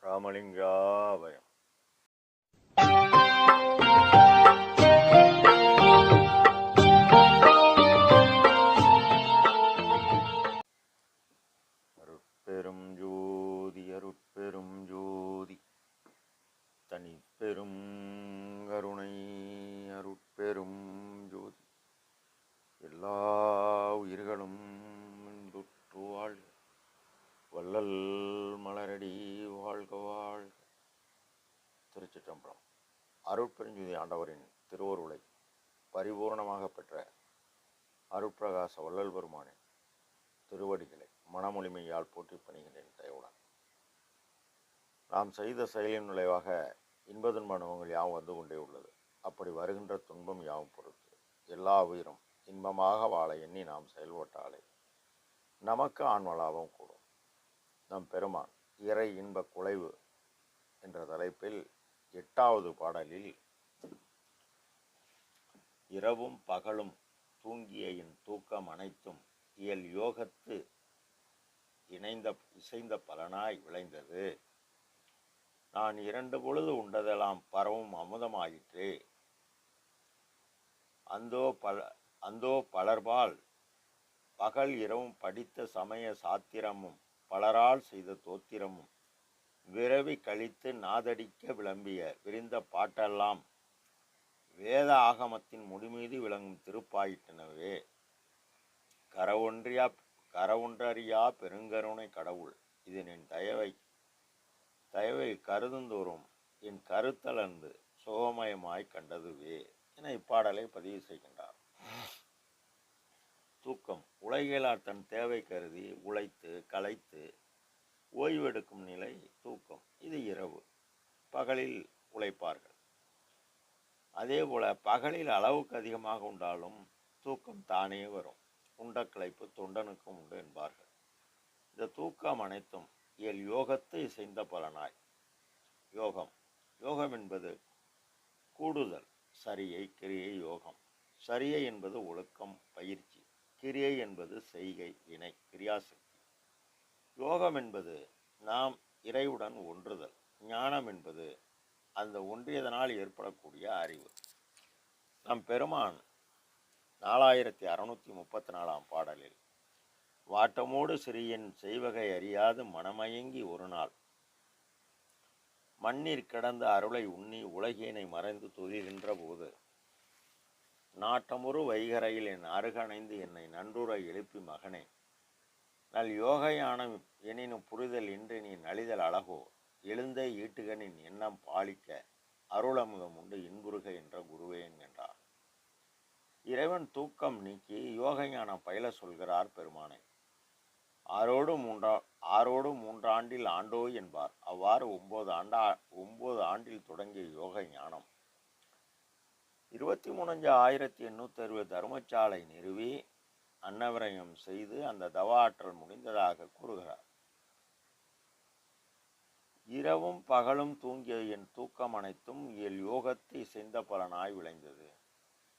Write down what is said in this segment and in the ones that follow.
ராமலிங்காபயம். அருட்பெரும் ஜோதி அருட்பெரும் ஜோதி தனிப்பெரும் கருணை அருட்பெரும் ஜோதி எல்லா உயிர்களும் இன்புற்று வாழ்க, வள்ளல் மலரடி வாழ்க வாழ்க. திருச்சிற்றம்பலம். அருட்பெருஞ்சுதி ஆண்டவரின் திருவருளை பரிபூர்ணமாக பெற்ற அருட்பிரகாச வள்ளல் பெருமானின் திருவடிகளை மனமொழிமையால் போற்றி பணிகின்றேன் தயவுடன். நாம் செய்த செயலின் விளைவாக இன்ப துன்ப அனுபவங்கள் யாவும் வந்து கொண்டே உள்ளது. அப்படி வருகின்ற துன்பம் யாவும் பொறுத்து எல்லா உயிரும் இன்பமாக வாழ எண்ணி நாம் செயல்பட்டாலே நமக்கு ஆன்மலாபம் கூடும். நம் பெருமான் இறை இன்ப குலைவு என்ற தலைப்பில் 8வது பாடலில் இரவும் பகலும் தூங்கிய என் தூக்கம் அனைத்தும் இயல் யோகத்து இசைந்த பலனாய் விளைந்தது. நான் 2 பொழுது உண்டதெல்லாம் பரவும் அமுதமாயிற்றே. அந்தோ பலர்பால் பகல் இரவும் படித்த சமய சாத்திரமும் பலரால் செய்த தோத்திரமும் விரவி கழித்து நாதடிக்க விளம்பிய விரிந்த பாட்டெல்லாம் வேத ஆகமத்தின் முடிமீது விளங்கும் திருப்பாயிட்டனவே. கரவொன்றறியா பெருங்கருணை கடவுள் இது என் தயவை கருதுந்தோறும் என் கருத்தலர்ந்து சோகமயமாய் கண்டதுவே என இப்பாடலை பதிவு செய்கின்றார். தூக்கம் உலகியலார் தன் தேவை கருதி உழைத்து களைத்து ஓய்வெடுக்கும் நிலை தூக்கம். இது இரவு. பகலில் உழைப்பார்கள். அதே போல பகலில் அளவுக்கு அதிகமாக உண்டாலும் தூக்கம் தானே வரும். உண்ட களைப்பு தொண்டனுக்கும் உண்டு என்பார்கள். இந்த தூக்கம் அனைத்தும் இயல் யோகத்து இசைந்த பலனாய். யோகம் என்பது கூடுதல். சரியை கிரியை யோகம். சரியை என்பது ஒழுக்கம் பயிற்சி. கிரியை என்பது செய்கை வினை கிரியாசக்தி. யோகம் என்பது நாம் இறைவுடன் ஒன்றுதல். ஞானம் என்பது அந்த ஒன்றியதனால் ஏற்படக்கூடிய அறிவு. நம் பெருமான் 4634 பாடலில் வாட்டமோடு சிறியன் செய்வகை அறியாது மனமயங்கி ஒரு நாள் மண்ணிற் கிடந்த அருளை உண்ணி உலகினை மறைந்து துதிகின்ற போது நாட்டமுறு வைகரையில் என் அருகணைந்து என்னை நன்றுற எழுப்பி மகனே நல் யோகையானம் எனினும் புரிதல் இன்றி நீ நலிதல் அழகோ எழுந்தே ஈட்டுகனின் எண்ணம் பாலிக்க அருளமுதம் உண்டு இன்புறுக என்ற குருவே என்கின்றார். இறைவன் தூக்கம் நீக்கி யோக ஞானம் பயில சொல்கிறார் பெருமானை. ஆரோடு 3 ஆண்டில் ஆண்டோ என்பார். அவ்வாறு 9 ஆண்டில் தொடங்கிய யோக ஞானம் 23,860 தர்மசாலை நிறுவி அன்னவரயம் செய்து அந்த தவ ஆற்றல் முடிந்ததாக கூறுகிறார். இரவும் பகலும் தூங்கிய என் தூக்கம் அனைத்தும் இயல் யோகத்து இசைந்த பலனாய் விளைந்தது.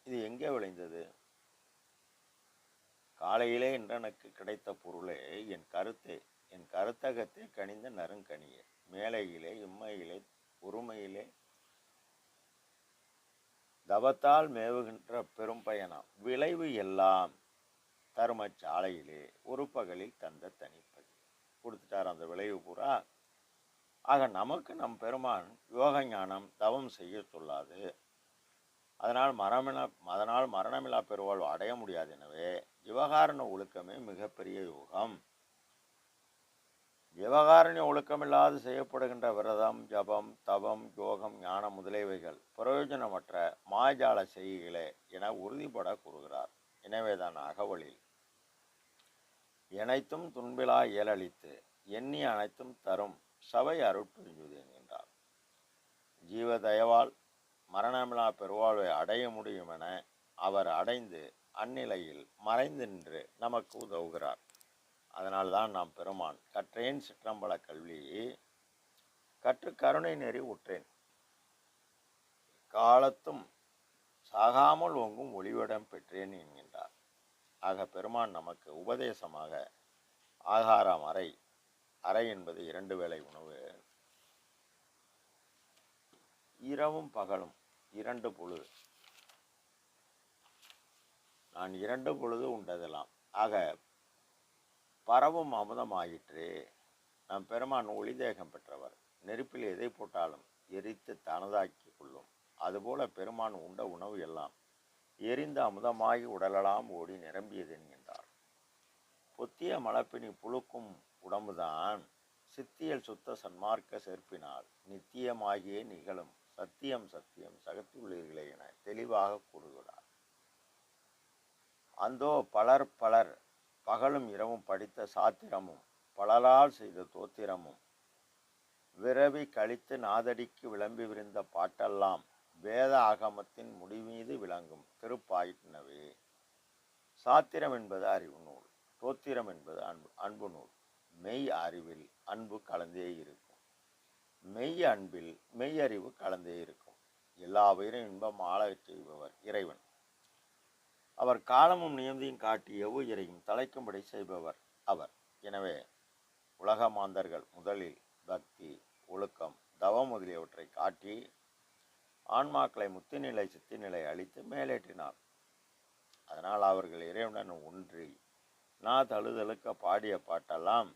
இது எங்கே விளைந்தது? காலையிலே என்றெனக்கு கிடைத்த பொருளே என் கருத்தகத்தை கனிந்த நறுங்கனியே. மேலையிலே இம்மையிலே ஒருமையிலே தவத்தால் மேவுகின்ற பெரும் பயணம் விளைவு எல்லாம் தர்மசாலையிலே ஒரு பகலில் தந்த தனிப்பதி கொடுத்துட்டார். அந்த விளைவு பூரா. ஆக நமக்கு நம் பெருமான் யோக ஞானம் தவம் செய்ய சொல்லாது. அதனால் மரணமில்லா பெருவாழ்வு அடைய முடியாது. எனவே ஜீவகாரண ஒழுக்கமே மிகப்பெரிய யோகம். ஜீவகாரண்ய ஒழுக்கமில்லாது செய்யப்படுகின்ற விரதம் ஜபம் தவம் யோகம் ஞானம் முதலியவைகள் பிரயோஜனமற்ற மாஜால செய்கைகளே என உறுதிபட கூறுகிறார். எனவேதான் அகவலில் எனைத்தும் துன்பிலா இயலளித்து எண்ணி அனைத்தும் தரும் சபை அருட்பெருஞ்சுதி என்கின்றார். ஜீவதயவால் மரணமில்லா பெருவாழ்வை அடைய முடியும் என அவர் அடைந்து அந்நிலையில் மறைந்து நின்று நமக்கு உதவுகிறார். அதனால்தான் நாம் பெருமான் கற்றேன் சிற்றம்பல கல்வி கற்று கருணை நெறி உற்றேன் காலத்தும் சாகாமல் ஓங்கும் ஒளிவிடம் பெற்றேன் என்கின்றார். ஆக பெருமான் நமக்கு உபதேசமாக ஆகாரம் அறை என்பது 2 வேளை உணவு. இரவும் பகலும் 2 பொழுது, நான் 2 பொழுது உண்டதெல்லாம் ஆக பரவும் அமுதமாயிற்றே. நம் பெருமான் ஒளிதேகம் பெற்றவர். நெருப்பில் எதை போட்டாலும் எரித்து தனதாக்கி கொள்ளும். அதுபோல பெருமான் உண்ட உணவு எல்லாம் எரிந்த அமுதமாகி உடலெல்லாம் ஓடி நிரம்பியது என்கின்றார். பொத்திய மலப்பினி புழுக்கும் உடம்புதான் சித்தியல் சுத்த சன்மார்க்க சேர்ப்பினால் நித்தியமாகியே நிகழும் சத்தியம் சத்தியம் சகத்துள்ளீர்களே என தெளிவாக கூறுகிறார். அந்தோ பலர் பகலும் இரவும் படித்த சாத்திரமும் பலரால் செய்த தோத்திரமும் விரவி கழித்து நாதடிக்கு விளம்பி விரிந்த பாட்டெல்லாம் வேத ஆகமத்தின் முடிமீது விளங்கும் திருப்பாயினவே. சாத்திரம் என்பது அறிவு நூல், தோத்திரம் என்பது அன்பு நூல். மெய் அறிவில் அன்பு கலந்தே இருக்கும், மெய் அன்பில் மெய் அறிவு கலந்தே இருக்கும். எல்லா உயிரும் இன்பம் ஆளச் செய்பவர் இறைவன். அவர் காலமும் நியமதியும் காட்டி எவ்வுயிரையும் தலைக்கும்படி செய்பவர் அவர். எனவே உலக மாந்தர்கள் முதலில் பக்தி, ஒழுக்கம், தவம் முதலியவற்றை காட்டி ஆன்மாக்களை முத்திநிலை சித்திநிலை அளித்து மேலேற்றினார். அதனால் அவர்கள் இறைவனுடன் ஒன்றி தழுதழுக்க பாடிய பாட்டெல்லாம்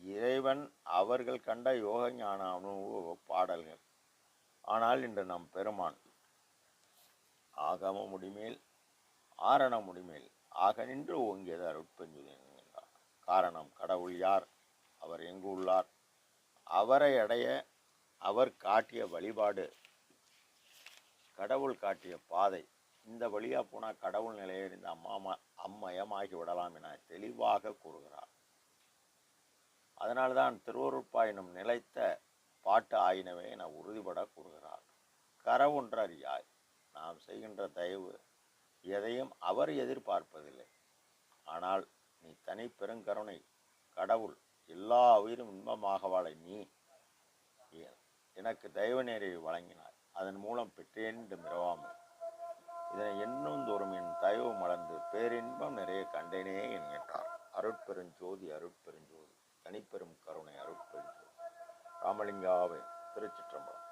இறைவன் அவர்கள் கண்ட யோக ஞான அனுபவ பாடல்கள். ஆனால் இன்று நம் பெருமான் ஆகம முடிமேல் ஆரண முடிமேல் ஆக நின்று ஓங்கியது அருட்பெருஞ்சுதி என்கின்றார். காரணம், கடவுள் யார், அவர் எங்கு உள்ளார், அவரை அடைய அவர் காட்டிய வழிபாடு, கடவுள் காட்டிய பாதை, இந்த வழியாக போனால் கடவுள் நிலையறிந்து அம்மயமாகி விடலாம் என தெளிவாக கூறுகிறார். அதனால்தான் திருவருட்பா எனும் நிலைத்த பாட்டு ஆயினவே என உறுதிபட கூறுகிறார். கரவொன்றறியாய் நாம் செய்கின்ற தயவு எதையும் அவர் எதிர்பார்ப்பதில்லை. ஆனால் நீ தனி பெருங்கருணை கடவுள் எல்லா உயிரும் இன்பமாக வாழ நீ எனக்கு தெய்வ நேரை வழங்கினார். அதன் மூலம் பெற்றேன் என்று மிரவாமல் இதனை எண்ணும் தோறும் என் தயவு மலர்ந்து பேரின்பம் நிறைய கண்டேனே என்கின்றார். அருட்பெருஞ்சோதி அருட்பெருஞ்சோதி தனிப்பெரும் கருணை அருட்பெருஞ்சோதி. ராமலிங்காவே. திருச்சிற்றம்பலம்.